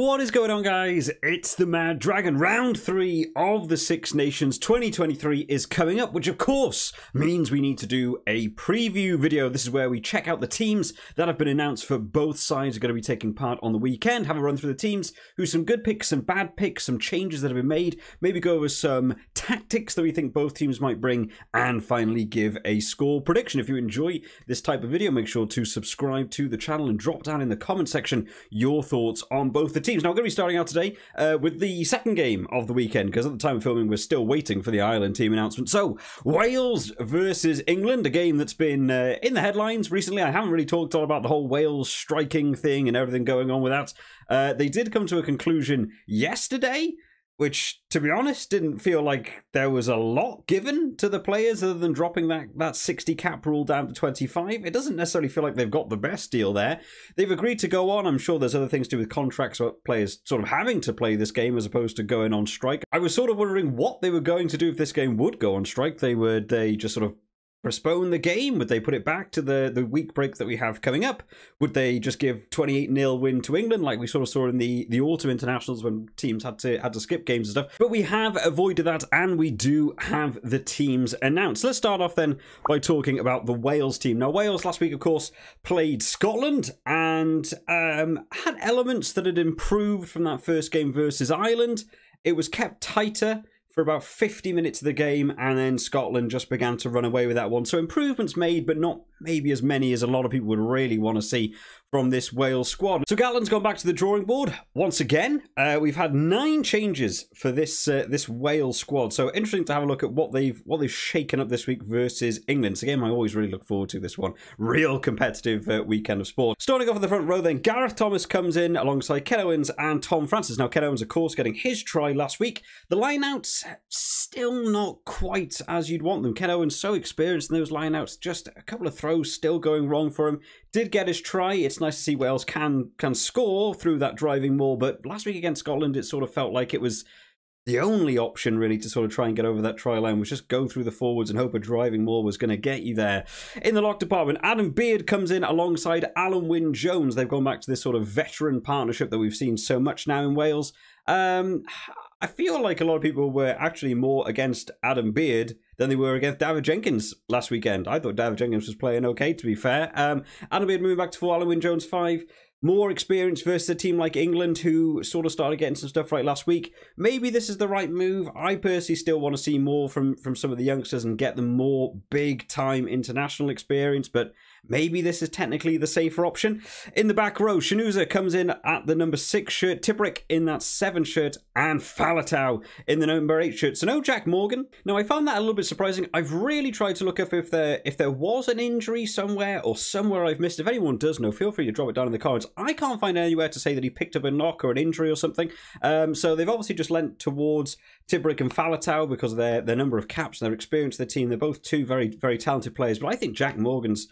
What is going on, guys? It's the Mad Dragon. Round 3 of the Six Nations 2023 is coming up, which of course means we need to do a preview video. This is where we check out the teams that have been announced for both sides are going to be taking part on the weekend, have a run through the teams, who's some good picks, some bad picks, some changes that have been made, maybe go over some tactics that we think both teams might bring, and finally give a score prediction. If you enjoy this type of video, make sure to subscribe to the channel and drop down in the comment section your thoughts on both the teams. Now, we're going to be starting out today with the second game of the weekend, because at the time of filming, we're still waiting for the Ireland team announcement. So, Wales versus England, a game that's been in the headlines recently. I haven't really talked all about the whole Wales striking thing and everything going on with that. They did come to a conclusion yesterday, which, to be honest, didn't feel like there was a lot given to the players other than dropping that 60 cap rule down to 25. It doesn't necessarily feel like they've got the best deal there. They've agreed to go on. I'm sure there's other things to do with contracts about players sort of having to play this game as opposed to going on strike. I was sort of wondering what they were going to do if this game would go on strike. They just sort of postpone the game? Would they put it back to the week break that we have coming up? Would they just give 28-0 win to England like we sort of saw in the autumn internationals when teams had to skip games and stuff? But we have avoided that, and we do have the teams announced. Let's start off then by talking about the Wales team. Now, Wales last week, of course, played Scotland and had elements that had improved from that first game versus Ireland. It was kept tighter for about 50 minutes of the game, and then Scotland just began to run away with that one. So improvements made, but not maybe as many as a lot of people would really want to see from this Wales squad. So Gatland's gone back to the drawing board once again. We've had 9 changes for this this Wales squad. So interesting to have a look at what they've shaken up this week versus England. So again, I always really look forward to this one. Real competitive weekend of sport. Starting off in the front row then, Gareth Thomas comes in alongside Ken Owens and Tom Francis. Now, Ken Owens, of course, getting his try last week. The lineouts still not quite as you'd want them. Ken Owens so experienced in those lineouts, just a couple of throws still going wrong for him. Did get his try. It's nice to see Wales can score through that driving maul, but last week against Scotland, it sort of felt like it was the only option really to sort of try and get over that try line was just go through the forwards and hope a driving maul was going to get you there. In the lock department, Adam Beard comes in alongside Alan Wynne-Jones. They've gone back to this sort of veteran partnership that we've seen so much now in Wales. I feel like a lot of people were actually more against Adam Beard than they were against David Jenkins last weekend. I thought David Jenkins was playing okay, to be fair. Adam Beard moving back to 4, Alan Wynne-Jones 5. More experience versus a team like England, who sort of started getting some stuff right last week. Maybe this is the right move. I personally still want to see more from some of the youngsters and get them more big-time international experience, but maybe this is technically the safer option. In the back row, Shanuza comes in at the number 6 shirt, Tipperick in that 7 shirt, and Faletau in the number 8 shirt. So no Jack Morgan. Now, I found that a little bit surprising. I've really tried to look up if there was an injury somewhere or somewhere I've missed. If anyone does know, feel free to drop it down in the comments. I can't find anywhere to say that he picked up a knock or an injury or something. So they've obviously just lent towards Tipperick and Faletau because of their number of caps and their experience of the team. They're both two very, very talented players, but I think Jack Morgan's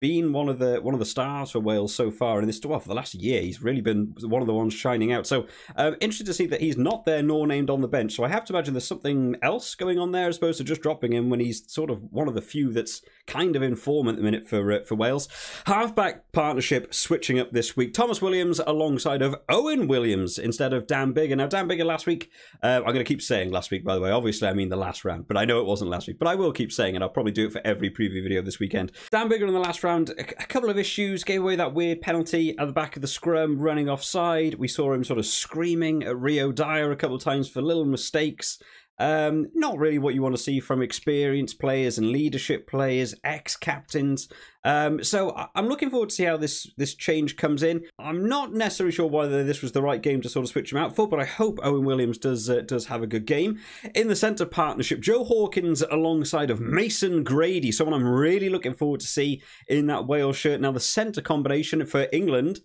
been one of the stars for Wales so far in this, well, for the last year. He's really been one of the ones shining out. So interested to see that he's not there nor named on the bench. So I have to imagine there's something else going on there as opposed to just dropping him when he's sort of one of the few that's kind of in form at the minute for Wales. Halfback partnership switching up this week. Thomas Williams alongside of Owen Williams instead of Dan Biggar. Now, Dan Biggar last week, I'm going to keep saying last week, by the way. Obviously, I mean the last round, but I know it wasn't last week. But I will keep saying it. I'll probably do it for every preview video this weekend. Dan Biggar in the last round, a couple of issues, gave away that weird penalty at the back of the scrum, running offside. We saw him sort of screaming at Rio Dyer a couple of times for little mistakes. Not really what you want to see from experienced players and leadership players, ex-captains. So I'm looking forward to see how this change comes in. I'm not necessarily sure whether this was the right game to sort of switch him out for, but I hope Owen Williams does have a good game. In the centre partnership, Joe Hawkins alongside of Mason Grady, someone I'm really looking forward to see in that Wales shirt. Now, the centre combination for England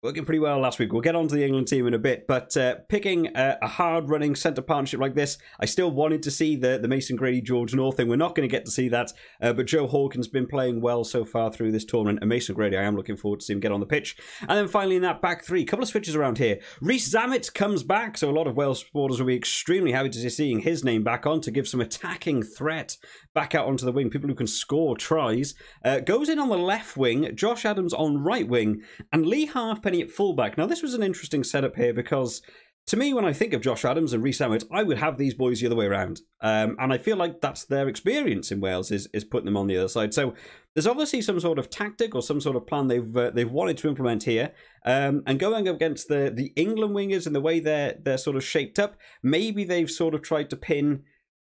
working pretty well last week. We'll get on to the England team in a bit, but picking a hard-running centre partnership like this, I still wanted to see the Mason Grady-George North thing. We're not going to get to see that, but Joe Hawkins been playing well so far through this tournament, and Mason Grady, I am looking forward to see him get on the pitch. And then finally in that back 3, a couple of switches around here. Reece Zammit comes back, so a lot of Wales supporters will be extremely happy to see seeing his name back on to give some attacking threat back out onto the wing, people who can score tries. Goes in on the left wing, Josh Adams on right wing, and Lee Harper Penny at fullback. Now, this was an interesting setup here because, to me, when I think of Josh Adams and Rhys Emmett, I would have these boys the other way around. And I feel like that's their experience in Wales, is putting them on the other side. So there's obviously some sort of tactic or some sort of plan they've wanted to implement here. And going up against the England wingers and the way they're sort of shaped up, maybe they've sort of tried to pin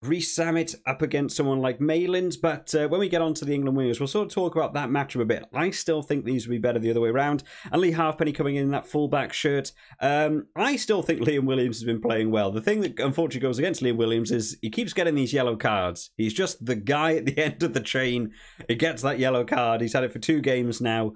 Rhys Emmett up against someone like Maylands, but when we get on to the England wingers, we'll sort of talk about that matchup a bit. I still think these would be better the other way around. And Lee Halfpenny coming in that fullback shirt. I still think Liam Williams has been playing well. The thing that unfortunately goes against Liam Williams is he keeps getting these yellow cards. He's just the guy at the end of the chain. He gets that yellow card. He's had it for 2 games now,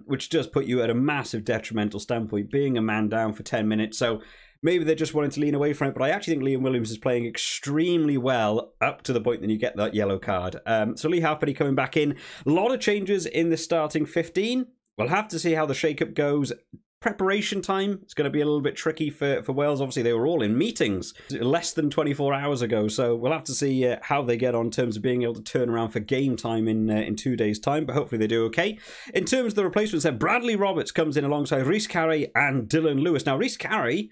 which does put you at a massive detrimental standpoint, being a man down for 10 minutes. So maybe they're just wanting to lean away from it, but I actually think Liam Williams is playing extremely well up to the point that you get that yellow card. So Lee Halfpenny coming back in. A lot of changes in the starting 15. We'll have to see how the shake-up goes. Preparation time is going to be a little bit tricky for Wales. Obviously, they were all in meetings less than 24 hours ago, so we'll have to see how they get on in terms of being able to turn around for game time in 2 days' time, but hopefully they do okay. In terms of the replacements, then Bradley Roberts comes in alongside Rhys Carey and Dylan Lewis. Now, Rhys Carey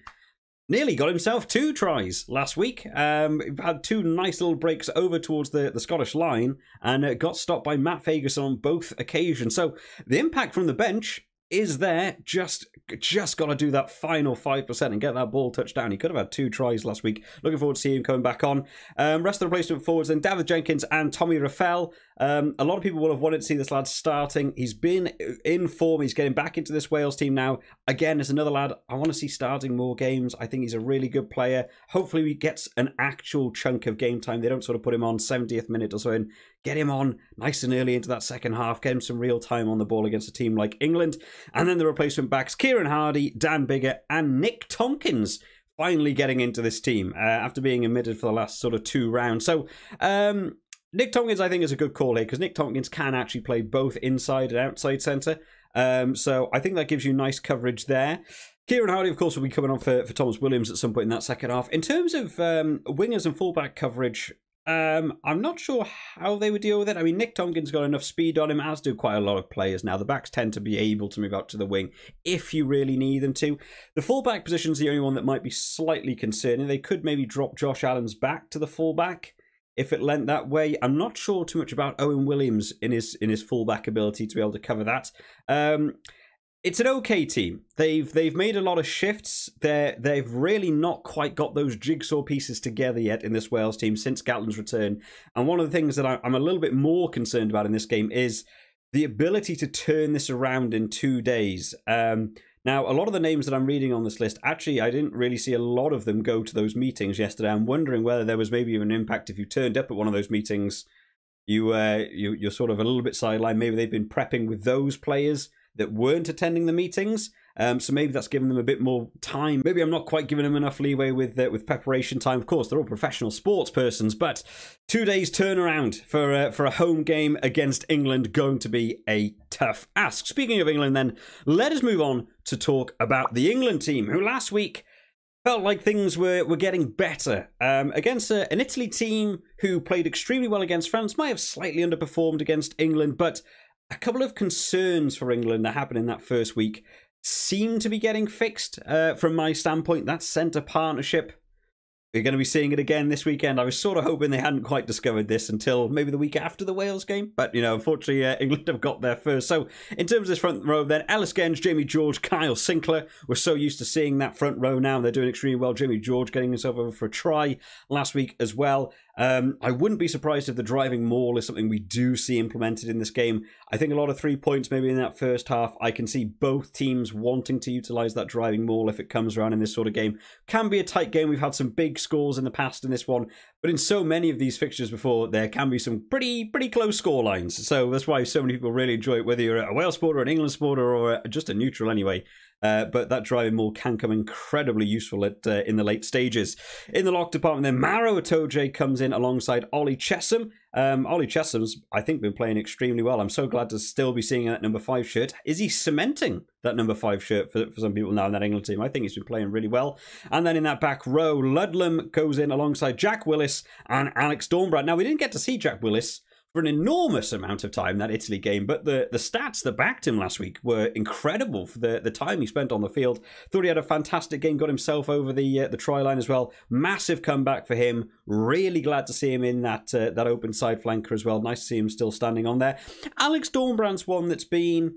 nearly got himself 2 tries last week. Had 2 nice little breaks over towards the Scottish line and got stopped by Matt Fagerson on both occasions. So the impact from the bench is there. Just got to do that final 5% and get that ball touched down. He could have had 2 tries last week. Looking forward to seeing him coming back on. Rest of the replacement forwards then David Jenkins and Tommy Raffel. A lot of people will have wanted to see this lad starting. He's been in form. He's getting back into this Wales team now. Again, as another lad I want to see starting more games. I think he's a really good player. Hopefully he gets an actual chunk of game time. They don't sort of put him on 70th minute or so and get him on nice and early into that second half. Get him some real time on the ball against a team like England. And then the replacement backs, Kieran Hardy, Dan Biggar and Nick Tompkins finally getting into this team after being omitted for the last sort of 2 rounds. So, Nick Tompkins, I think, is a good call here because Nick Tompkins can actually play both inside and outside centre. So I think that gives you nice coverage there. Kieran Hardy, of course, will be coming on for Thomas Williams at some point in that second half. In terms of wingers and fullback coverage, I'm not sure how they would deal with it. I mean, Nick Tompkins got enough speed on him, as do quite a lot of players now. The backs tend to be able to move out to the wing if you really need them to. The fullback position is the only one that might be slightly concerning. They could maybe drop Josh Adams back to the fullback if it lent that way. I'm not sure too much about Owen Williams in his fullback ability to be able to cover that. It's an okay team. They've made a lot of shifts. They've really not quite got those jigsaw pieces together yet in this Wales team since Gatland's return. And one of the things that I'm a little bit more concerned about in this game is the ability to turn this around in 2 days. Now, a lot of the names that I'm reading on this list, actually, I didn't really see a lot of them go to those meetings yesterday. I'm wondering whether there was maybe an impact if you turned up at one of those meetings. You're sort of a little bit sidelined. Maybe they've been prepping with those players that weren't attending the meetings. So maybe that's given them a bit more time. Maybe I'm not quite giving them enough leeway with preparation time. Of course, they're all professional sports persons, but 2 days turnaround for a home game against England going to be a tough ask. Speaking of England then, let us move on to talk about the England team, who last week felt like things were getting better against an Italy team who played extremely well against France, might have slightly underperformed against England, but a couple of concerns for England that happened in that first week seem to be getting fixed from my standpoint. That centre partnership, we're going to be seeing it again this weekend. I was sort of hoping they hadn't quite discovered this until maybe the week after the Wales game. But, you know, unfortunately, England have got there first. So, in terms of this front row, then, Ellis Genge, Jamie George, Kyle Sinclair. We're so used to seeing that front row now. They're doing extremely well. Jamie George getting himself over for a try last week as well. I wouldn't be surprised if the driving maul is something we do see implemented in this game. I think a lot of 3 points maybe in that first half. I can see both teams wanting to utilise that driving maul if it comes around in this sort of game. Can be a tight game. We've had some big scores in the past in this one, but in so many of these fixtures before, there can be some pretty close score lines. So that's why so many people really enjoy it, whether you're a Wales supporter, an England supporter, or just a neutral anyway. But that driving maul can come incredibly useful in the late stages. In the lock department, then Maro Itoje comes in alongside Ollie Chesham. Ollie Chesham's, I think, been playing extremely well. I'm so glad to still be seeing that number 5 shirt. Is he cementing that number 5 shirt for some people now in that England team? I think he's been playing really well. And then in that back row, Ludlam goes in alongside Jack Willis and Alex Dornbrad. Now, we didn't get to see Jack Willis for an enormous amount of time, that Italy game. But the stats that backed him last week were incredible for the time he spent on the field. Thought he had a fantastic game, got himself over the try line as well. Massive comeback for him. Really glad to see him in that open side flanker as well. Nice to see him still standing on there. Alex Dornbrandt's one that's been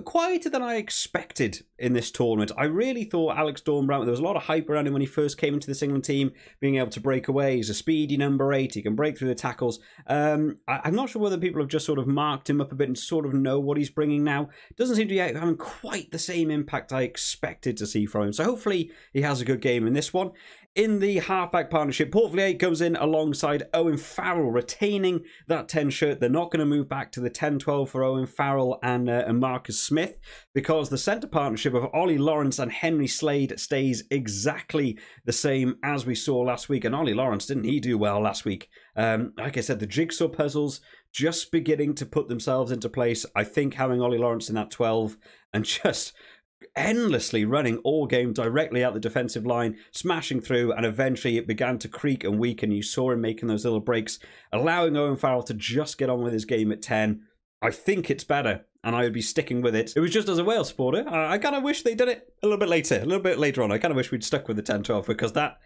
quieter than I expected in this tournament. I really thought Alex Dornbrandt, there was a lot of hype around him when he first came into this England team, being able to break away. He's a speedy number 8. He can break through the tackles. I'm not sure whether people have just sort of marked him up a bit and sort of know what he's bringing now. Doesn't seem to be having quite the same impact I expected to see from him. So hopefully he has a good game in this one. In the halfback partnership, Portvilliers goes in alongside Owen Farrell, retaining that 10 shirt. They're not going to move back to the 10-12 for Owen Farrell and Marcus Smith, because the centre partnership of Ollie Lawrence and Henry Slade stays exactly the same as we saw last week. And Ollie Lawrence, didn't he do well last week? Like I said, the jigsaw puzzles just beginning to put themselves into place. I think having Ollie Lawrence in that 12 and just endlessly running all game directly out the defensive line, smashing through, and eventually it began to creak and weaken. You saw him making those little breaks, allowing Owen Farrell to just get on with his game at 10. I think it's better, and I would be sticking with it. It was just as a Wales supporter, I kind of wish they did it a little bit later on. I kind of wish we'd stuck with the 10-12, because that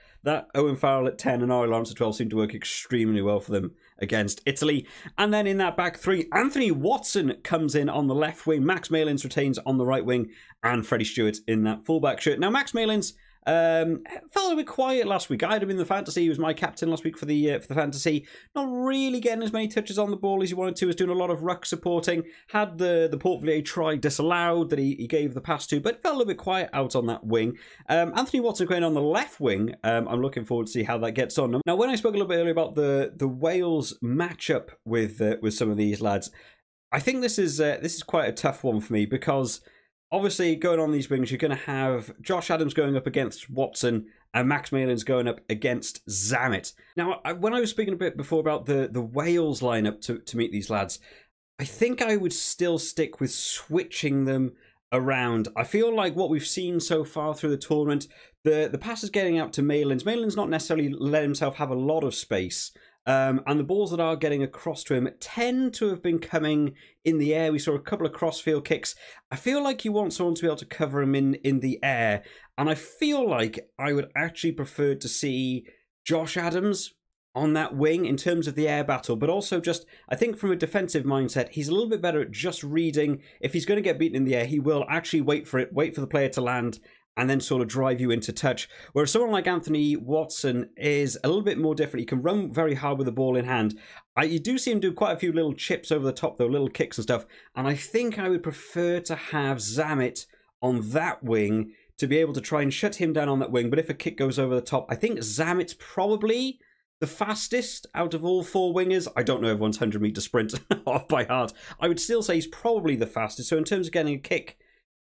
Owen Farrell at 10 and Ollie Lawrence at 12 seemed to work extremely well for them against Italy. And then in that back three, Anthony Watson comes in on the left wing, Max Malins retains on the right wing, and Freddie Stewart in that fullback shirt. Now, Max Malins felt a bit quiet last week. I had him in the fantasy. He was my captain last week for the fantasy. Not really getting as many touches on the ball as he wanted to. Was doing a lot of ruck supporting. Had the Portvilliers try disallowed that he gave the pass to, but felt a little bit quiet out on that wing. Anthony Watson going on the left wing. I'm looking forward to see how that gets on. Now, when I spoke a little bit earlier about the Wales matchup with some of these lads, I think this is quite a tough one for me, because obviously, going on these wings, you're going to have Josh Adams going up against Watson and Max Malins going up against Zammit. Now, when I was speaking a bit before about the Wales lineup to meet these lads, I think I would still stick with switching them around. I feel like what we've seen so far through the tournament, the passes getting out to Malins. Malins not necessarily let himself have a lot of space. And the balls that are getting across to him tend to have been coming in the air. We saw a couple of crossfield kicks. I feel like you want someone to be able to cover him in the air. And I feel like I would actually prefer to see Josh Adams on that wing in terms of the air battle, but also just, I think from a defensive mindset, he's a little bit better at just reading. If he's going to get beaten in the air, he will actually wait for the player to land, and then sort of drive you into touch. Whereas someone like Anthony Watson is a little bit more different. He can run very hard with the ball in hand. You do see him do quite a few little chips over the top, though, little kicks and stuff. And I think I would prefer to have Zammit on that wing to be able to try and shut him down on that wing. But if a kick goes over the top, I think Zammit's probably the fastest out of all 4 wingers. I don't know everyone's 100-meter sprint off by heart. I would still say he's probably the fastest. So in terms of getting a kick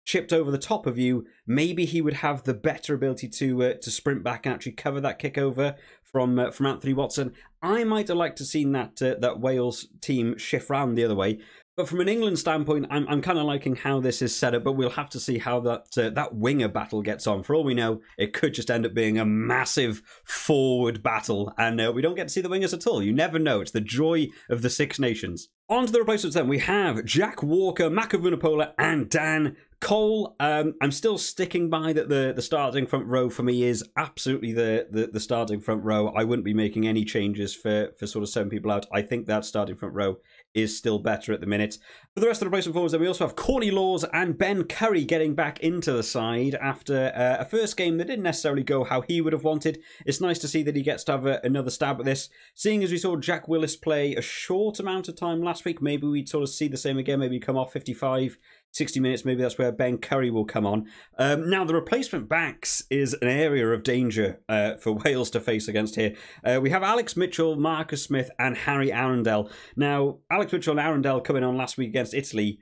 chipped over the top of you, maybe he would have the better ability to sprint back and actually cover that kick over from Anthony Watson. I might have liked to seen that Wales team shift round the other way. But from an England standpoint, I'm kind of liking how this is set up, but we'll have to see how that winger battle gets on. For all we know, it could just end up being a massive forward battle, and we don't get to see the wingers at all. You never know. It's the joy of the Six Nations. On to the replacements then. We have Jack Walker, Maka Vunipola, and Dan Cole. I'm still sticking by that the starting front row for me is absolutely the starting front row. I wouldn't be making any changes for sort of 7 people out. I think that starting front row is still better at the minute. For the rest of the replacement forwards, then we also have Corny Laws and Ben Curry getting back into the side after a first game that didn't necessarily go how he would have wanted. It's nice to see that he gets to have another stab at this. Seeing as we saw Jack Willis play a short amount of time last week, maybe we'd sort of see the same again, maybe come off 55, 60 minutes, maybe that's where Ben Curry will come on. Now, the replacement backs is an area of danger for Wales to face against here. We have Alex Mitchell, Marcus Smith, and Harry Arundel. Now, Alex Mitchell and Arundel coming on last week against Italy.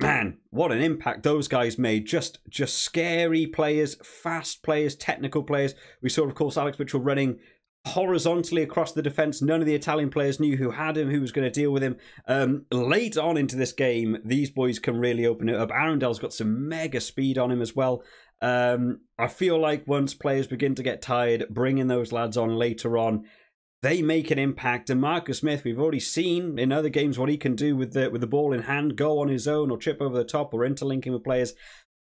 Man, what an impact those guys made. Just scary players, fast players, technical players. We saw, of course, Alex Mitchell running horizontally across the defence. None of the Italian players knew who had him, who was going to deal with him. Late on into this game, these boys can really open it up. Arundel's got some mega speed on him as well. I feel like once players begin to get tired, bringing those lads on later on, they make an impact. And Marcus Smith, we've already seen in other games what he can do with the ball in hand, go on his own or chip over the top or interlinking with players.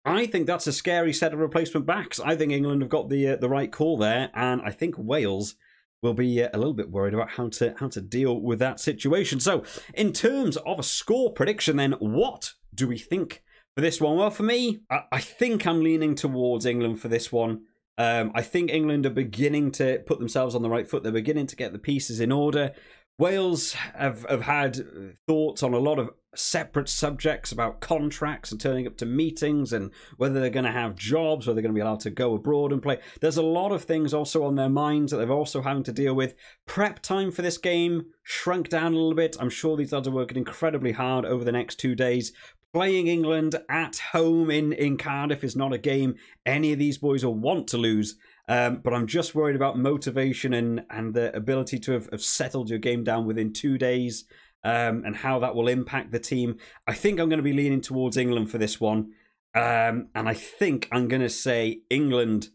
I think that's a scary set of replacement backs. I think England have got the right call there, and I think Wales will be a little bit worried about how to deal with that situation. So, in terms of a score prediction, then, what do we think for this one? Well, for me, I think I'm leaning towards England for this one. I think England are beginning to put themselves on the right foot. They're beginning to get the pieces in order. Wales have had thoughts on a lot of separate subjects about contracts and turning up to meetings and whether they're going to have jobs, whether they're going to be allowed to go abroad and play. There's a lot of things also on their minds that they're also having to deal with. Prep time for this game shrunk down a little bit. I'm sure these lads are working incredibly hard over the next 2 days. Playing England at home in Cardiff is not a game any of these boys will want to lose. But I'm just worried about motivation and the ability to have settled your game down within 2 days and how that will impact the team. I think I'm going to be leaning towards England for this one. And I think I'm going to say England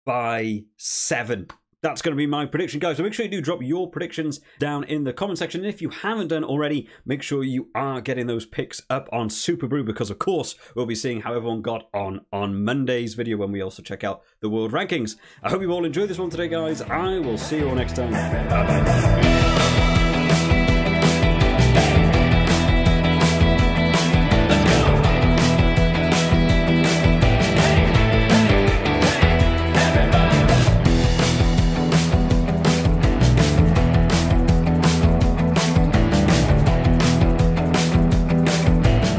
by 7. That's going to be my prediction, guys. So make sure you do drop your predictions down in the comment section. And if you haven't done already, make sure you are getting those picks up on Super Brew, because, of course, we'll be seeing how everyone got on Monday's video when we also check out the world rankings. I hope you all enjoyed this one today, guys. I will see you all next time. Bye-bye.